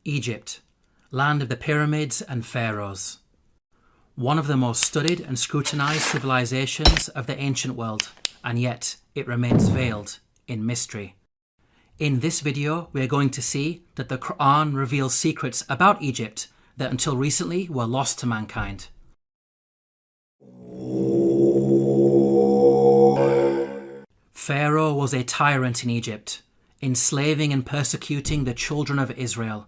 Egypt, land of the pyramids and pharaohs. One of the most studied and scrutinized civilizations of the ancient world, and yet it remains veiled in mystery. In this video, we are going to see that the Quran reveals secrets about Egypt that until recently were lost to mankind. Pharaoh was a tyrant in Egypt, enslaving and persecuting the children of Israel.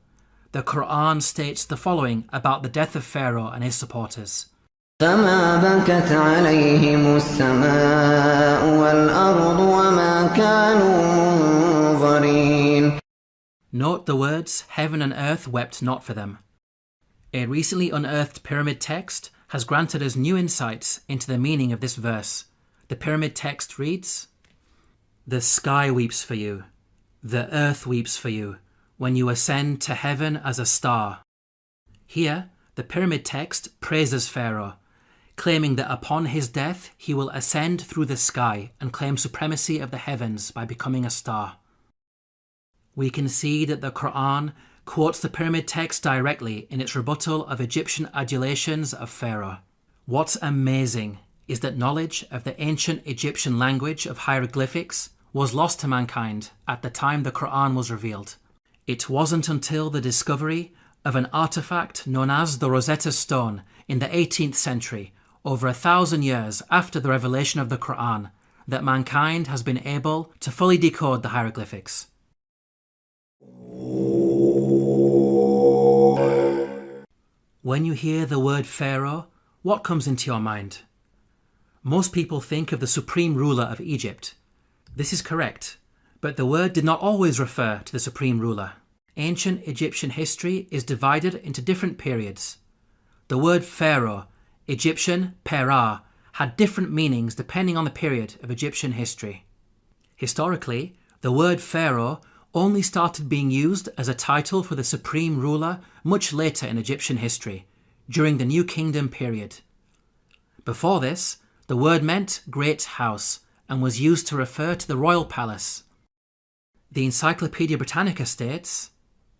The Quran states the following about the death of Pharaoh and his supporters. فما بكت عليهم السماء والأرض وما كانوا منظرين. Note the words, heaven and earth wept not for them. A recently unearthed pyramid text has granted us new insights into the meaning of this verse. The pyramid text reads, "The sky weeps for you, the earth weeps for you, when you ascend to heaven as a star." Here, the pyramid text praises Pharaoh, claiming that upon his death he will ascend through the sky and claim supremacy of the heavens by becoming a star. We can see that the Quran quotes the pyramid text directly in its rebuttal of Egyptian adulations of Pharaoh. What's amazing is that knowledge of the ancient Egyptian language of hieroglyphics was lost to mankind at the time the Quran was revealed. It wasn't until the discovery of an artifact known as the Rosetta Stone in the 18th century, over 1,000 years after the revelation of the Quran, that mankind has been able to fully decode the hieroglyphics. When you hear the word Pharaoh, what comes into your mind? Most people think of the supreme ruler of Egypt. This is correct, but the word did not always refer to the supreme ruler. Ancient Egyptian history is divided into different periods. The word Pharaoh, Egyptian Perah, had different meanings depending on the period of Egyptian history. Historically, the word Pharaoh only started being used as a title for the supreme ruler much later in Egyptian history, during the New Kingdom period. Before this, the word meant great house and was used to refer to the royal palace. The Encyclopedia Britannica states,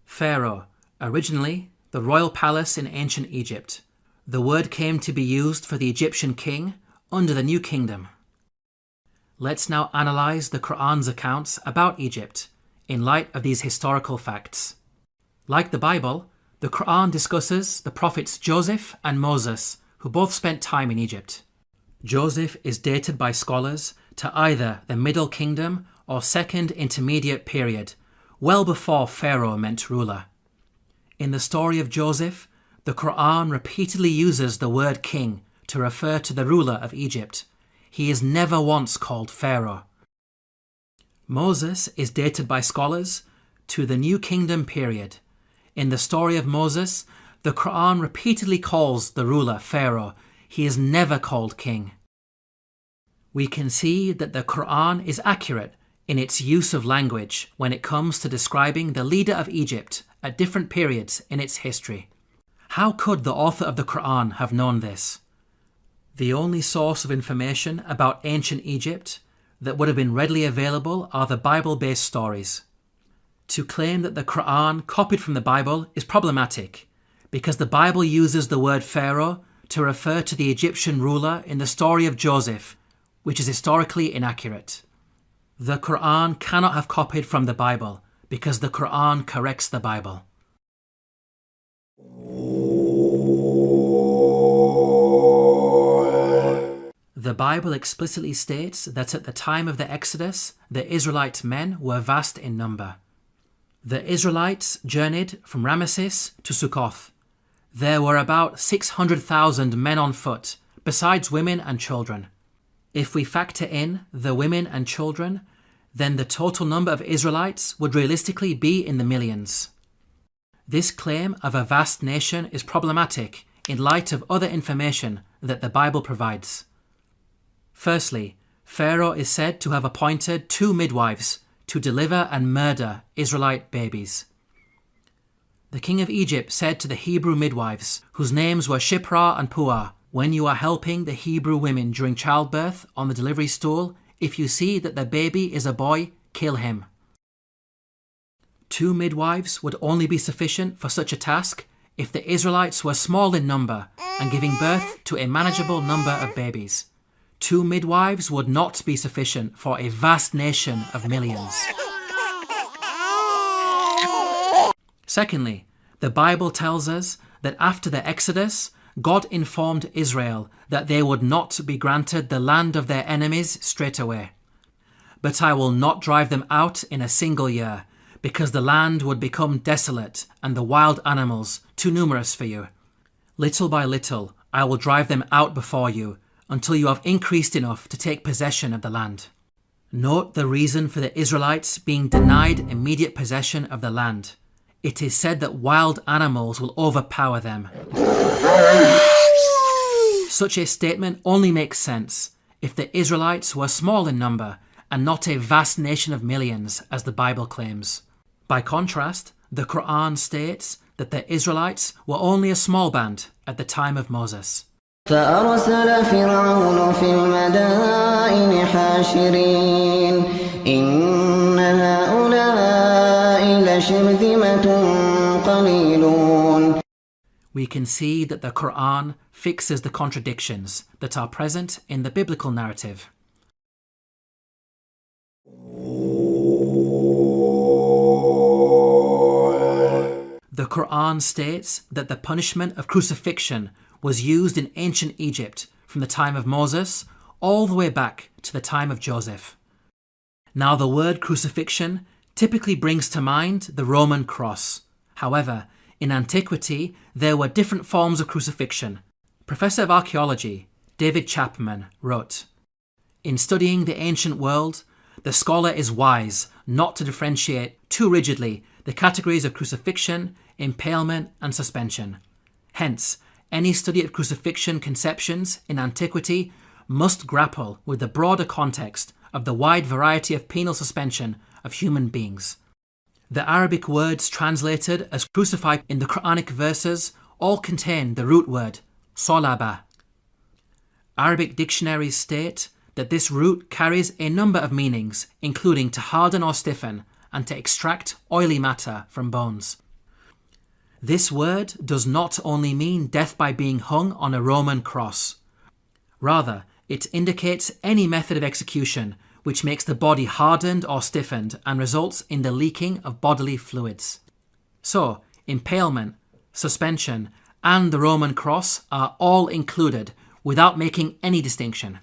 Pharaoh, originally the royal palace in ancient Egypt. The word came to be used for the Egyptian king under the New Kingdom. Let's now analyze the Quran's accounts about Egypt in light of these historical facts. Like the Bible, the Quran discusses the prophets Joseph and Moses, who both spent time in Egypt. Joseph is dated by scholars to either the Middle Kingdom or Second Intermediate period, well before Pharaoh meant ruler. In the story of Joseph, the Quran repeatedly uses the word king to refer to the ruler of Egypt. He is never once called Pharaoh. Moses is dated by scholars to the New Kingdom period. In the story of Moses, the Quran repeatedly calls the ruler Pharaoh. He is never called king. We can see that the Quran is accurate in its use of language when it comes to describing the leader of Egypt at different periods in its history. How could the author of the Quran have known this? The only source of information about ancient Egypt that would have been readily available are the Bible-based stories. To claim that the Quran copied from the Bible is problematic because the Bible uses the word Pharaoh to refer to the Egyptian ruler in the story of Joseph, which is historically inaccurate. The Quran cannot have copied from the Bible because the Quran corrects the Bible. The Bible explicitly states that at the time of the Exodus, the Israelite men were vast in number. The Israelites journeyed from Ramesses to Sukkoth. There were about 600,000 men on foot, besides women and children. If we factor in the women and children, then the total number of Israelites would realistically be in the millions. This claim of a vast nation is problematic in light of other information that the Bible provides. Firstly, Pharaoh is said to have appointed 2 midwives to deliver and murder Israelite babies. The king of Egypt said to the Hebrew midwives, whose names were Shiphrah and Puah, "When you are helping the Hebrew women during childbirth on the delivery stool, if you see that the baby is a boy, kill him." 2 midwives would only be sufficient for such a task if the Israelites were small in number and giving birth to a manageable number of babies. 2 midwives would not be sufficient for a vast nation of millions. Secondly, the Bible tells us that after the Exodus, God informed Israel that they would not be granted the land of their enemies straight away. But I will not drive them out in a single year, because the land would become desolate and the wild animals too numerous for you. Little by little, I will drive them out before you, until you have increased enough to take possession of the land. Note the reason for the Israelites being denied immediate possession of the land. It is said that wild animals will overpower them. Such a statement only makes sense if the Israelites were small in number and not a vast nation of millions, as the Bible claims. By contrast, the Quran states that the Israelites were only a small band at the time of Moses. فأرسل فرعون في المدائن حاشرين إن هؤلاء لشرذمة قليلون. We can see that the Quran fixes the contradictions that are present in the biblical narrative. The Quran states that the punishment of crucifixion was used in ancient Egypt from the time of Moses all the way back to the time of Joseph. Now, the word crucifixion typically brings to mind the Roman cross. However, in antiquity, there were different forms of crucifixion. Professor of Archaeology David Chapman wrote, "In studying the ancient world, the scholar is wise not to differentiate too rigidly the categories of crucifixion, impalement, and suspension. Hence, any study of crucifixion conceptions in antiquity must grapple with the broader context of the wide variety of penal suspension of human beings. The Arabic words translated as crucified in the Quranic verses all contain the root word salaba. Arabic dictionaries state that this root carries a number of meanings, including to harden or stiffen and to extract oily matter from bones. This word does not only mean death by being hung on a Roman cross. Rather, it indicates any method of execution which makes the body hardened or stiffened and results in the leaking of bodily fluids. So, impalement, suspension, and the Roman cross are all included without making any distinction.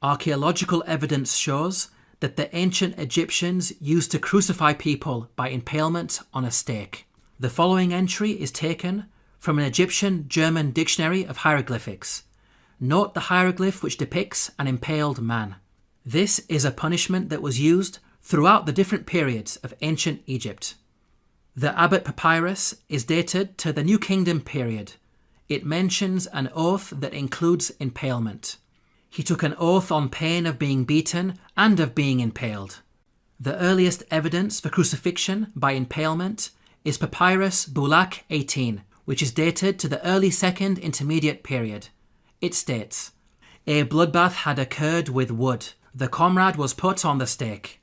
Archaeological evidence shows that the ancient Egyptians used to crucify people by impalement on a stake. The following entry is taken from an Egyptian-German dictionary of hieroglyphics. Note the hieroglyph which depicts an impaled man. This is a punishment that was used throughout the different periods of ancient Egypt. The Abbot Papyrus is dated to the New Kingdom period. It mentions an oath that includes impalement. He took an oath on pain of being beaten and of being impaled. The earliest evidence for crucifixion by impalement is Papyrus Bulaq 18, which is dated to the early Second Intermediate period. It states, "A bloodbath had occurred with wood. The comrade was put on the stake."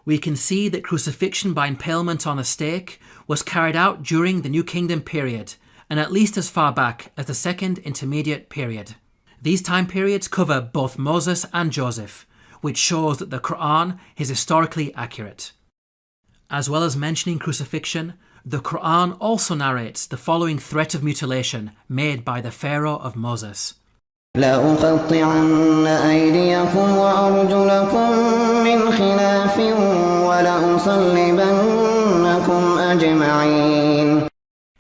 We can see that crucifixion by impalement on a stake was carried out during the New Kingdom period, and at least as far back as the Second Intermediate period. These time periods cover both Moses and Joseph, which shows that the Quran is historically accurate. As well as mentioning crucifixion, the Quran also narrates the following threat of mutilation made by the Pharaoh of Moses. لأقطعن أيديكم وأرجلكم من خلاف ولأصلبنكم أجمعين.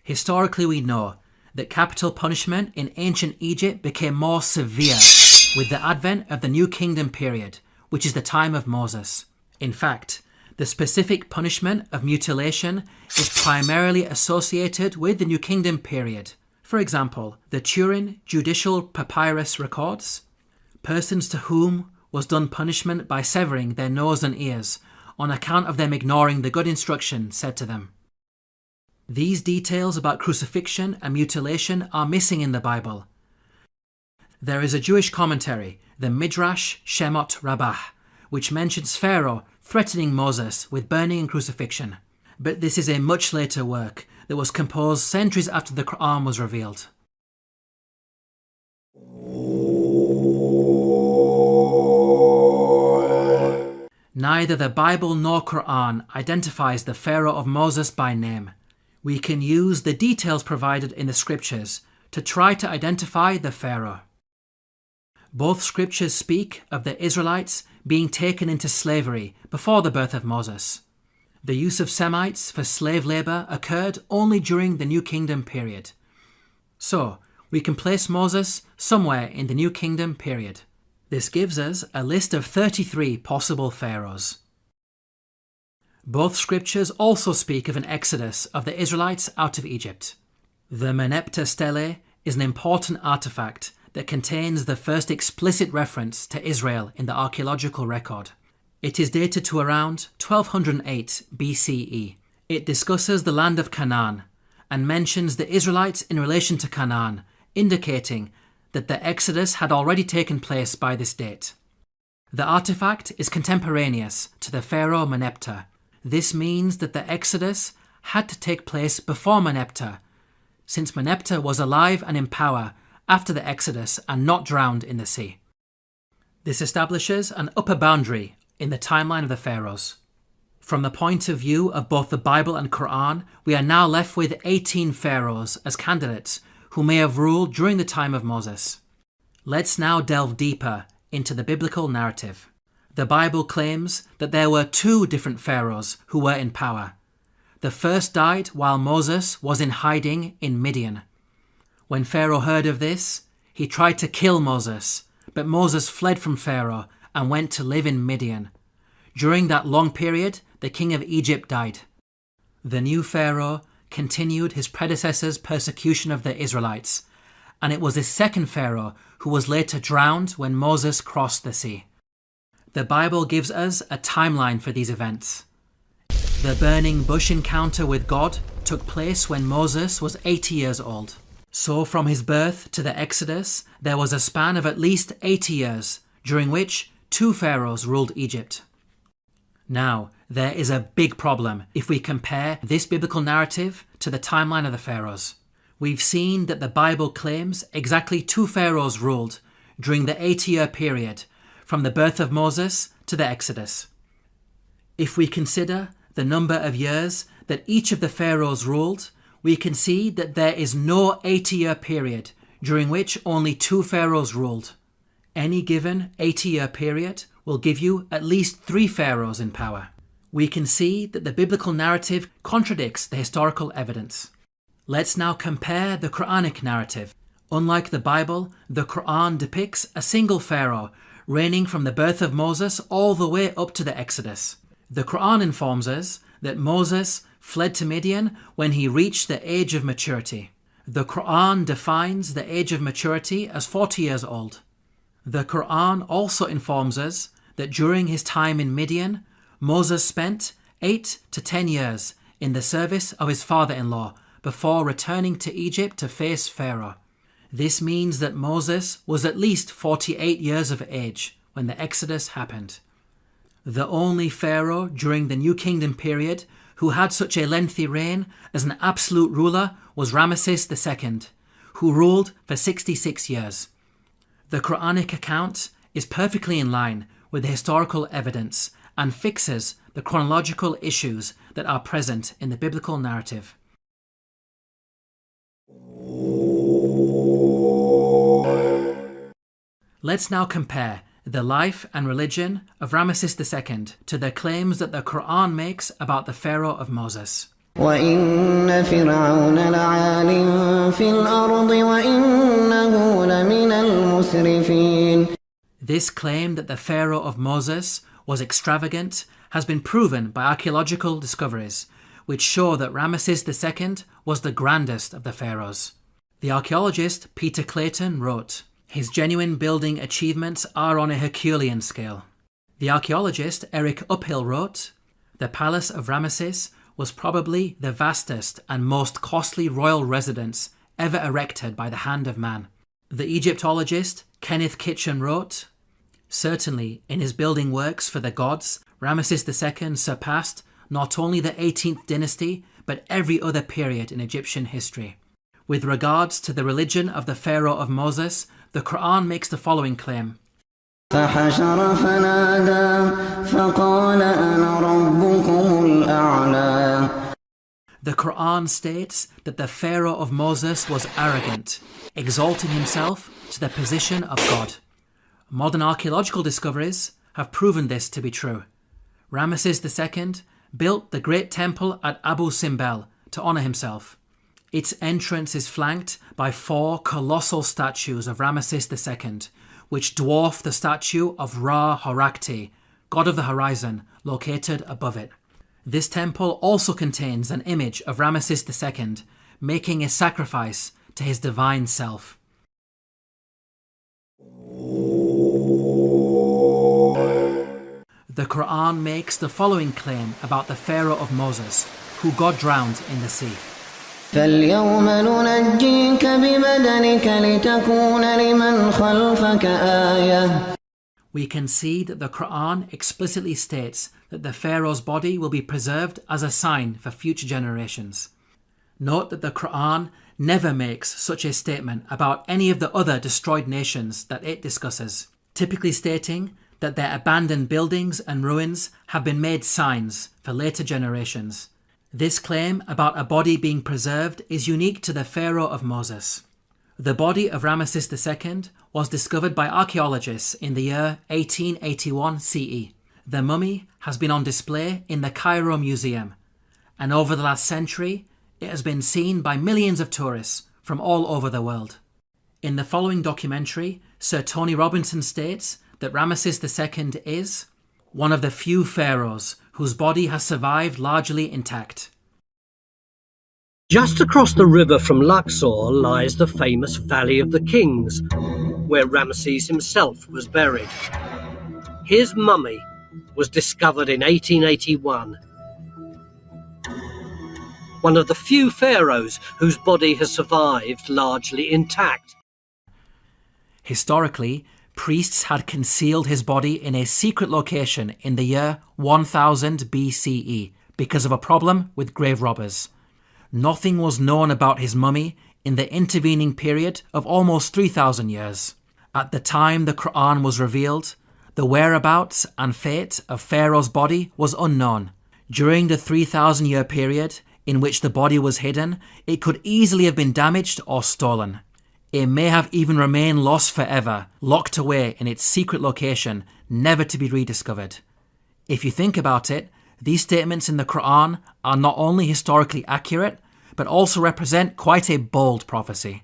Historically, we know that capital punishment in ancient Egypt became more severe with the advent of the New Kingdom period, which is the time of Moses. In fact, the specific punishment of mutilation is primarily associated with the New Kingdom period. For example, the Turin Judicial Papyrus records, persons to whom was done punishment by severing their nose and ears on account of them ignoring the good instruction said to them. These details about crucifixion and mutilation are missing in the Bible. There is a Jewish commentary, the Midrash Shemot Rabbah, which mentions Pharaoh threatening Moses with burning and crucifixion. But this is a much later work that was composed centuries after the Quran was revealed. Neither the Bible nor Quran identifies the Pharaoh of Moses by name. We can use the details provided in the scriptures to try to identify the Pharaoh. Both scriptures speak of the Israelites being taken into slavery before the birth of Moses. The use of Semites for slave labour occurred only during the New Kingdom period. So, we can place Moses somewhere in the New Kingdom period. This gives us a list of 33 possible pharaohs. Both scriptures also speak of an exodus of the Israelites out of Egypt. The Merneptah stele is an important artifact that contains the first explicit reference to Israel in the archaeological record. It is dated to around 1208 BCE. It discusses the land of Canaan and mentions the Israelites in relation to Canaan, indicating that the Exodus had already taken place by this date. The artifact is contemporaneous to the pharaoh Merneptah. This means that the Exodus had to take place before Merneptah, since Merneptah was alive and in power after the Exodus and not drowned in the sea. This establishes an upper boundary in the timeline of the pharaohs. From the point of view of both the Bible and Quran, we are now left with 18 pharaohs as candidates who may have ruled during the time of Moses. Let's now delve deeper into the biblical narrative. The Bible claims that there were 2 different pharaohs who were in power. The first died while Moses was in hiding in Midian. When Pharaoh heard of this, he tried to kill Moses, but Moses fled from Pharaoh and went to live in Midian. During that long period, the king of Egypt died. The new Pharaoh continued his predecessor's persecution of the Israelites, and it was his second Pharaoh who was later drowned when Moses crossed the sea. The Bible gives us a timeline for these events. The burning bush encounter with God took place when Moses was 80 years old. So from his birth to the Exodus, there was a span of at least 80 years, during which 2 pharaohs ruled Egypt. Now, there is a big problem if we compare this biblical narrative to the timeline of the pharaohs. We've seen that the Bible claims exactly 2 pharaohs ruled during the 80-year period from the birth of Moses to the Exodus. If we consider the number of years that each of the pharaohs ruled, we can see that there is no 80-year period during which only 2 pharaohs ruled. Any given 80-year period will give you at least 3 pharaohs in power. We can see that the biblical narrative contradicts the historical evidence. Let's now compare the Quranic narrative. Unlike the Bible, the Quran depicts a single pharaoh reigning from the birth of Moses all the way up to the Exodus. The Quran informs us that Moses fled to Midian when he reached the age of maturity. The Quran defines the age of maturity as 40 years old. The Quran also informs us that during his time in Midian, Moses spent 8 to 10 years in the service of his father-in-law before returning to Egypt to face Pharaoh. This means that Moses was at least 48 years of age when the Exodus happened. The only Pharaoh during the New Kingdom period who had such a lengthy reign as an absolute ruler was Ramesses II, who ruled for 66 years. The Quranic account is perfectly in line with the historical evidence and fixes the chronological issues that are present in the biblical narrative. Let's now compare the life and religion of Ramesses II to the claims that the Quran makes about the Pharaoh of Moses. وَإِنَّ فِرْعَوْنَ لَعَالٍ فِي الْأَرْضِ وَإِنَّهُ لَمِنَ الْمُسْرِفِينَ. This claim that the Pharaoh of Moses was extravagant has been proven by archaeological discoveries, which show that Ramesses II was the grandest of the pharaohs. The archaeologist Peter Clayton wrote, "His genuine building achievements are on a Herculean scale." The archaeologist Eric Uphill wrote, "The palace of Ramesses was probably the vastest and most costly royal residence ever erected by the hand of man." The Egyptologist Kenneth Kitchen wrote, "Certainly, in his building works for the gods, Ramesses II surpassed not only the 18th dynasty, but every other period in Egyptian history. With regards to the religion of the Pharaoh of Moses, the Quran makes the following claim. فحشر فنادى فقال أنا ربكم الأعلى. The Quran states that the Pharaoh of Moses was arrogant, exalting himself to the position of God. Modern archaeological discoveries have proven this to be true. Ramesses II built the great temple at Abu Simbel to honour himself. Its entrance is flanked by 4 colossal statues of Ramesses II, which dwarf the statue of Ra Horakti, god of the horizon, located above it. This temple also contains an image of Ramesses II making a sacrifice to his divine self. The Quran makes the following claim about the Pharaoh of Moses, who God drowned in the sea. فاليوم ننجيك ببدنك لتكون لمن خلفك آية. We can see that the Quran explicitly states that the Pharaoh's body will be preserved as a sign for future generations. Note that the Quran never makes such a statement about any of the other destroyed nations that it discusses, typically stating that their abandoned buildings and ruins have been made signs for later generations. This claim about a body being preserved is unique to the Pharaoh of Moses. The body of Ramesses II was discovered by archaeologists in the year 1881 CE. The mummy has been on display in the Cairo Museum, and over the last century, it has been seen by millions of tourists from all over the world. In the following documentary, Sir Tony Robinson states that Ramesses II is one of the few pharaohs whose body has survived largely intact. Just across the river from Luxor lies the famous Valley of the Kings, where Ramesses himself was buried. His mummy was discovered in 1881. One of the few pharaohs whose body has survived largely intact. Historically, priests had concealed his body in a secret location in the year 1000 BCE because of a problem with grave robbers. Nothing was known about his mummy in the intervening period of almost 3,000 years. At the time the Quran was revealed, the whereabouts and fate of Pharaoh's body was unknown. During the 3,000-year period in which the body was hidden, it could easily have been damaged or stolen. It may have even remained lost forever, locked away in its secret location, never to be rediscovered. If you think about it, these statements in the Quran are not only historically accurate, but also represent quite a bold prophecy.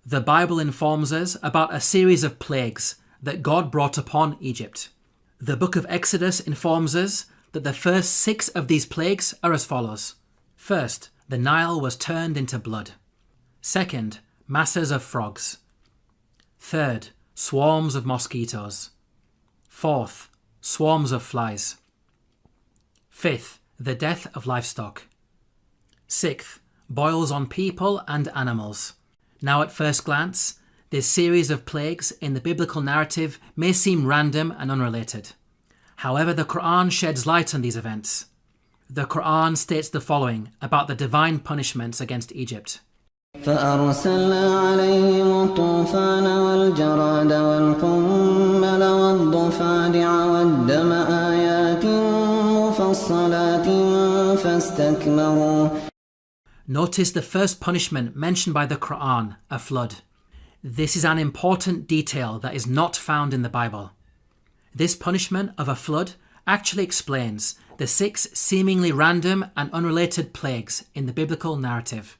The Bible informs us about a series of plagues that God brought upon Egypt. The book of Exodus informs us that the first 6 of these plagues are as follows. First, the Nile was turned into blood. Second, masses of frogs. Third, swarms of mosquitoes. Fourth, swarms of flies. Fifth, the death of livestock. Sixth, boils on people and animals. Now at first glance, this series of plagues in the biblical narrative may seem random and unrelated. However, the Quran sheds light on these events. The Quran states the following about the divine punishments against Egypt. فأرسلنا عليهم الطوفان والجراد والقمل والضفادع والدم آيات مفصلات فاستكبروا. Notice the first punishment mentioned by the Quran, a flood. This is an important detail that is not found in the Bible. This punishment of a flood actually explains the 6 seemingly random and unrelated plagues in the biblical narrative.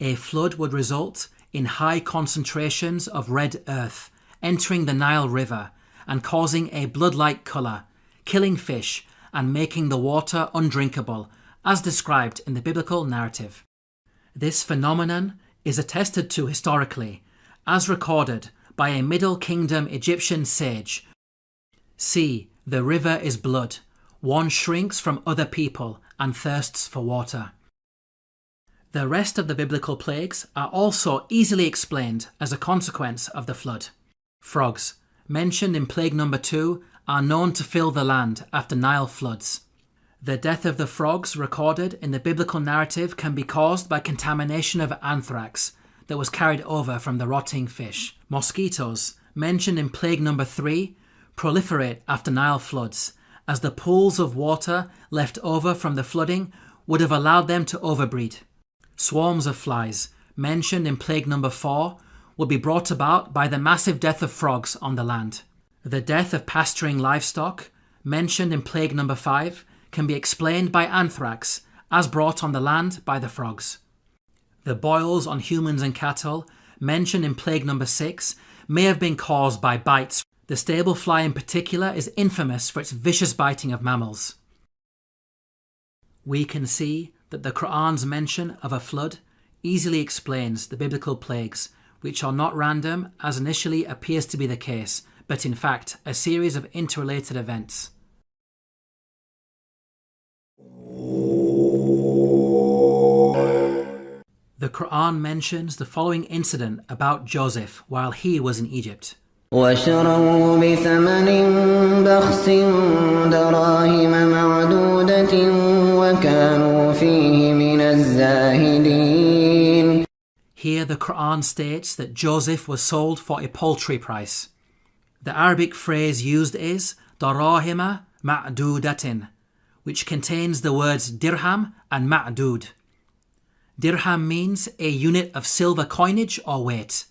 A flood would result in high concentrations of red earth entering the Nile River and causing a blood-like colour, killing fish and making the water undrinkable, as described in the biblical narrative. This phenomenon is attested to historically, as recorded by a Middle Kingdom Egyptian sage. See, the river is blood. One shrinks from other people and thirsts for water. The rest of the biblical plagues are also easily explained as a consequence of the flood. Frogs, mentioned in plague number 2, are known to fill the land after Nile floods. The death of the frogs recorded in the biblical narrative can be caused by contamination of anthrax that was carried over from the rotting fish. Mosquitoes, mentioned in plague number 3, proliferate after Nile floods, as the pools of water left over from the flooding would have allowed them to overbreed. Swarms of flies, mentioned in plague number 4, will be brought about by the massive death of frogs on the land. The death of pasturing livestock, mentioned in plague number 5, can be explained by anthrax, as brought on the land by the frogs. The boils on humans and cattle, mentioned in plague number 6, may have been caused by bites. The stable fly in particular is infamous for its vicious biting of mammals. We can see that the Quran's mention of a flood easily explains the biblical plagues, which are not random as initially appears to be the case, but in fact a series of interrelated events. The Quran mentions the following incident about Joseph while he was in Egypt. وشروه بثمن بخس دراهم معدودة وكانوا فيه من الزاهدين. Here the Quran states that Joseph was sold for a paltry price. The Arabic phrase used is darahima ma'dudatin, which contains the words dirham and ma'dud. Dirham means a unit of silver coinage or weight.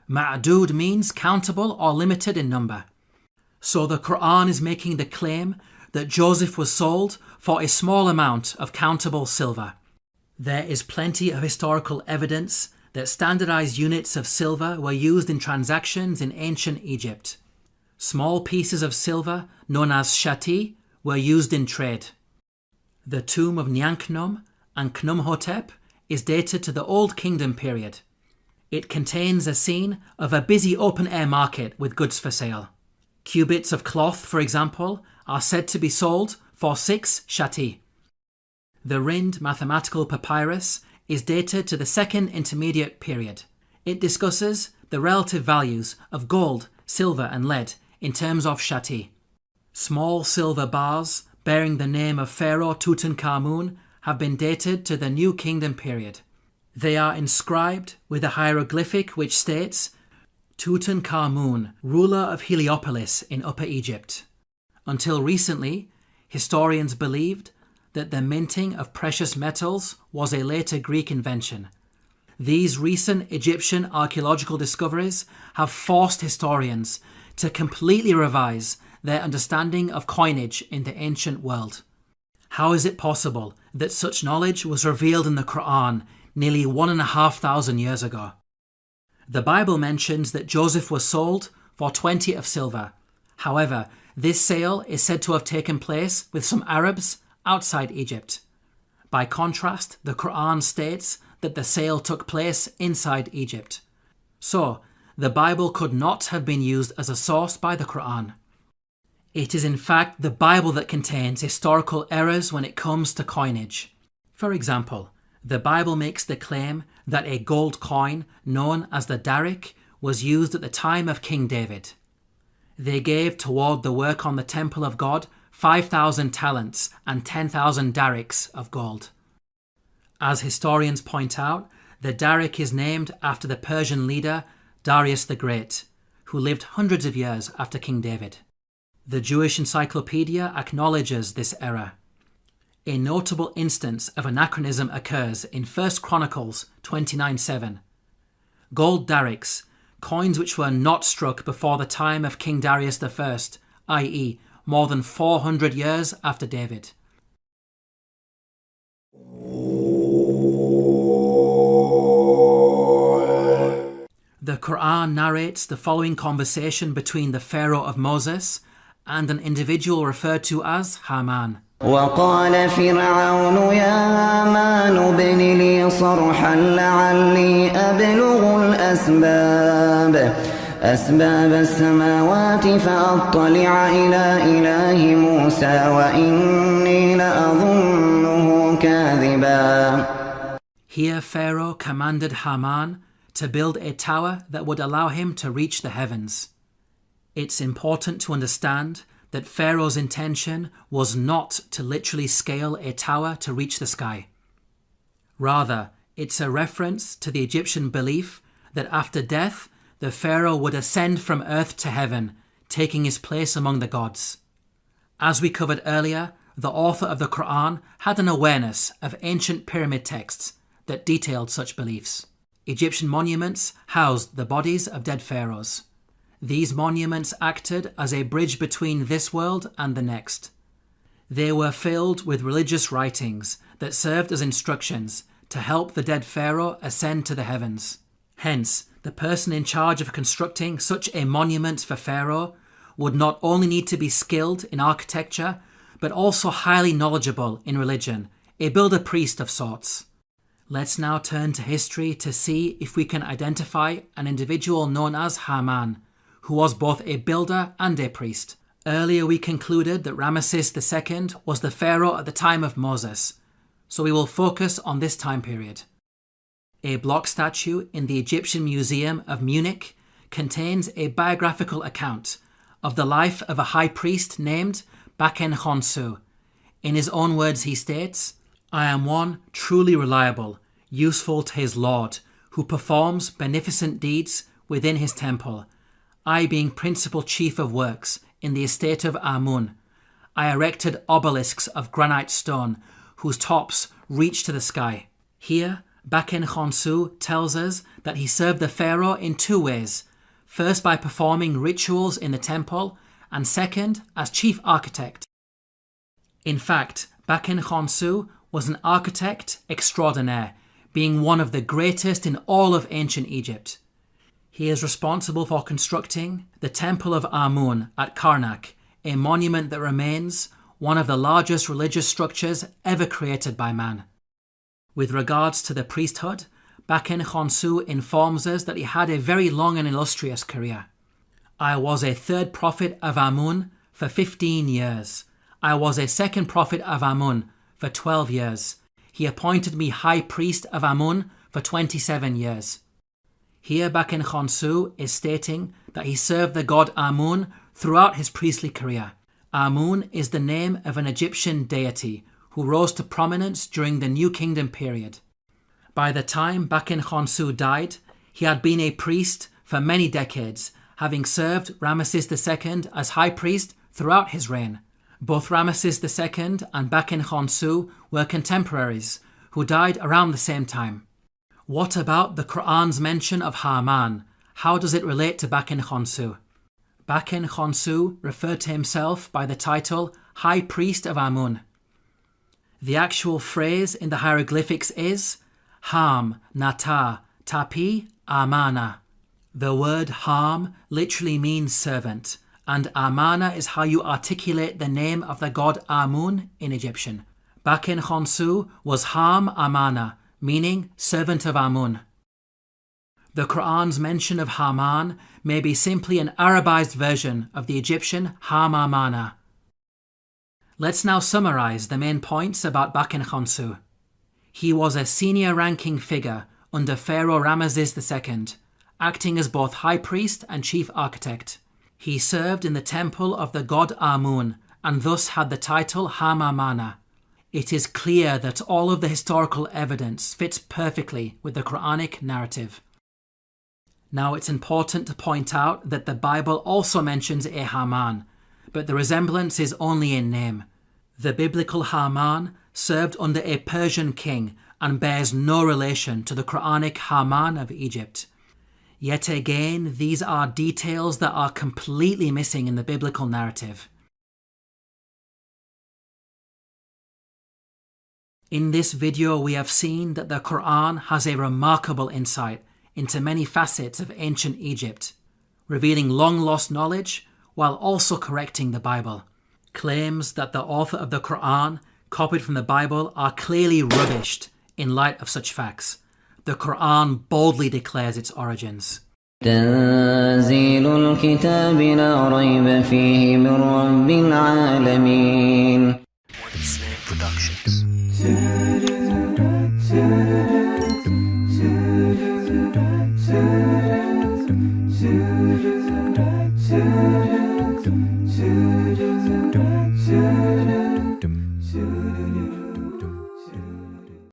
Ma'dud means countable or limited in number. So the Quran is making the claim that Joseph was sold for a small amount of countable silver. There is plenty of historical evidence that standardized units of silver were used in transactions in ancient Egypt. Small pieces of silver, known as shati, were used in trade. The tomb of Nyanknum and Khnumhotep is dated to the Old Kingdom period. It contains a scene of a busy open-air market with goods for sale. Cubits of cloth, for example, are said to be sold for 6 shati. The Rind mathematical papyrus is dated to the Second Intermediate period. It discusses the relative values of gold, silver and lead in terms of shati. Small silver bars bearing the name of Pharaoh Tutankhamun have been dated to the New Kingdom period. They are inscribed with a hieroglyphic which states, Tutankhamun, ruler of Heliopolis in Upper Egypt. Until recently, historians believed that the minting of precious metals was a later Greek invention. These recent Egyptian archaeological discoveries have forced historians to completely revise their understanding of coinage in the ancient world. How is it possible that such knowledge was revealed in the Quran nearly 1,500 years ago? The Bible mentions that Joseph was sold for 20 of silver. However, this sale is said to have taken place with some Arabs outside Egypt. By contrast, the Quran states that the sale took place inside Egypt. So, the Bible could not have been used as a source by the Quran. It is in fact the Bible that contains historical errors when it comes to coinage. For example, the Bible makes the claim that a gold coin known as the darik was used at the time of King David. They gave toward the work on the temple of God 5,000 talents and 10,000 darics of gold. As historians point out, the darik is named after the Persian leader Darius the Great, who lived hundreds of years after King David. The Jewish Encyclopedia acknowledges this error. A notable instance of anachronism occurs in 1 Chronicles 29:7. Gold darics, coins which were not struck before the time of King Darius I, i.e. more than 400 years after David. The Quran narrates the following conversation between the Pharaoh of Moses and an individual referred to as Haman. وقال فرعون يا هامان ابن لي صرحا لعلي أبلغ أسباب السماوات فأطلع إلى إله موسى وإني لأظنه كاذبا. Here Pharaoh commanded Haman to build a tower that would allow him to reach the heavens. It's important to understand that Pharaoh's intention was not to literally scale a tower to reach the sky. Rather, it's a reference to the Egyptian belief that after death, the Pharaoh would ascend from earth to heaven, taking his place among the gods. As we covered earlier, the author of the Quran had an awareness of ancient pyramid texts that detailed such beliefs. Egyptian monuments housed the bodies of dead pharaohs. These monuments acted as a bridge between this world and the next. They were filled with religious writings that served as instructions to help the dead pharaoh ascend to the heavens. Hence, the person in charge of constructing such a monument for Pharaoh would not only need to be skilled in architecture, but also highly knowledgeable in religion, a builder-priest of sorts. Let's now turn to history to see if we can identify an individual known as Haman, who was both a builder and a priest. Earlier we concluded that Ramesses II was the pharaoh at the time of Moses, so we will focus on this time period. A block statue in the Egyptian Museum of Munich contains a biographical account of the life of a high priest named Baken Khonsu. In his own words he states, "I am one truly reliable, useful to his Lord, who performs beneficent deeds within his temple. I being principal chief of works in the estate of Amun, I erected obelisks of granite stone whose tops reach to the sky." Here, Baken Khonsu tells us that he served the pharaoh in two ways, first by performing rituals in the temple, and second as chief architect. In fact, Baken Khonsu was an architect extraordinaire, being one of the greatest in all of ancient Egypt. He is responsible for constructing the Temple of Amun at Karnak, a monument that remains one of the largest religious structures ever created by man. With regards to the priesthood, Baken Khonsu informs us that he had a very long and illustrious career. "I was a third prophet of Amun for 15 years. I was a second prophet of Amun for 12 years. He appointed me high priest of Amun for 27 years. Here Baken Khonsu is stating that he served the god Amun throughout his priestly career. Amun is the name of an Egyptian deity who rose to prominence during the New Kingdom period. By the time Baken Khonsu died, he had been a priest for many decades, having served Ramesses II as high priest throughout his reign. Both Ramesses II and Baken Khonsu were contemporaries who died around the same time. What about the Quran's mention of Haman? How does it relate to Baken Khonsu? Baken Khonsu referred to himself by the title High Priest of Amun. The actual phrase in the hieroglyphics is Ham, Nata, Tapi, Amana. The word Ham literally means servant, and Amana is how you articulate the name of the god Amun in Egyptian. Baken Khonsu was Ham Amana, meaning servant of Amun. The Quran's mention of Haman may be simply an Arabized version of the Egyptian Ham Amana. Let's now summarize the main points about Baken Khonsu. He was a senior ranking figure under Pharaoh Ramesses II, acting as both high priest and chief architect. He served in the temple of the god Amun and thus had the title Ham Amana. It is clear that all of the historical evidence fits perfectly with the Quranic narrative. Now it's important to point out that the Bible also mentions a Haman, but the resemblance is only in name. The biblical Haman served under a Persian king and bears no relation to the Quranic Haman of Egypt. Yet again, these are details that are completely missing in the biblical narrative. In this video, we have seen that the Quran has a remarkable insight into many facets of ancient Egypt, revealing long-lost knowledge while also correcting the Bible. Claims that the author of the Quran copied from the Bible are clearly rubbished in light of such facts. The Quran boldly declares its origins. تنزيل الكتاب لا ريب فيه من رب العالمين. Productions.